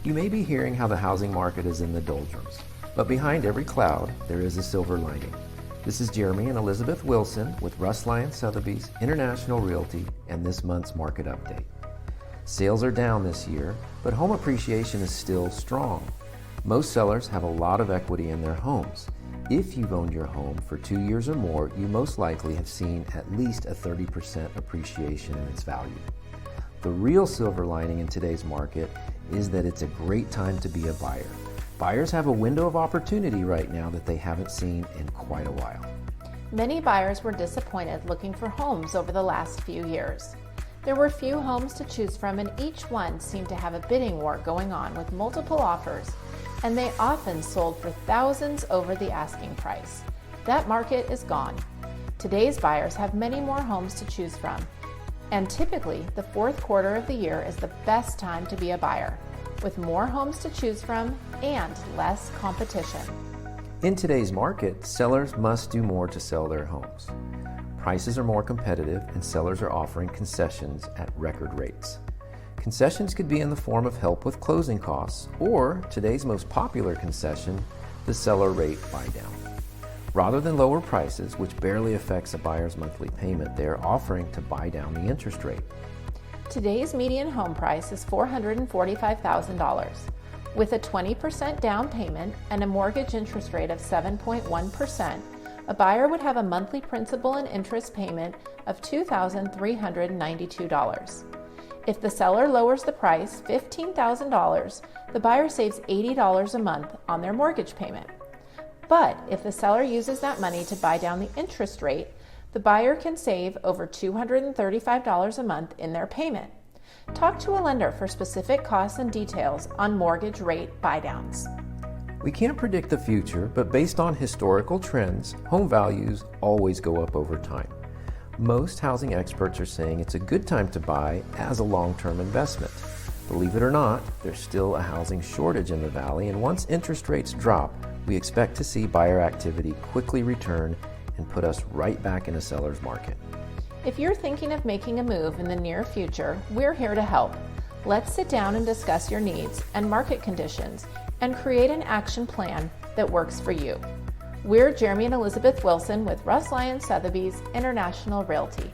You may be hearing how the housing market is in the doldrums, but behind every cloud, there is a silver lining. This is Jeremy and Elizabeth Wilson with Russ Lyon Sotheby's International Realty and this month's market update. Sales are down this year, but home appreciation is still strong. Most sellers have a lot of equity in their homes. If you've owned your home for 2 years or more, you most likely have seen at least a 30% appreciation in its value. The real silver lining in today's market is that it's a great time to be a buyer. Buyers have a window of opportunity right now that they haven't seen in quite a while. Many buyers were disappointed looking for homes over the last few years. There were few homes to choose from, and each one seemed to have a bidding war going on with multiple offers, and they often sold for thousands over the asking price. That market is gone. Today's buyers have many more homes to choose from, and typically the fourth quarter of the year is the best time to be a buyer, with more homes to choose from and less competition. In today's market, sellers must do more to sell their homes. Prices are more competitive and sellers are offering concessions at record rates. Concessions could be in the form of help with closing costs, or today's most popular concession, the seller rate buydown. Rather than lower prices, which barely affects a buyer's monthly payment, they are offering to buy down the interest rate. Today's median home price is $445,000. With a 20% down payment and a mortgage interest rate of 7.1%, a buyer would have a monthly principal and interest payment of $2,392. If the seller lowers the price $15,000, the buyer saves $80 a month on their mortgage payment. But if the seller uses that money to buy down the interest rate, the buyer can save over $235 a month in their payment. Talk to a lender for specific costs and details on mortgage rate buydowns. We can't predict the future, but based on historical trends, home values always go up over time. Most housing experts are saying it's a good time to buy as a long-term investment. Believe it or not, there's still a housing shortage in the valley, and once interest rates drop, we expect to see buyer activity quickly return and put us right back in a seller's market. If you're thinking of making a move in the near future, we're here to help. Let's sit down and discuss your needs and market conditions and create an action plan that works for you. We're Jeremy and Elizabeth Wilson with Russ Lyon Sotheby's International Realty.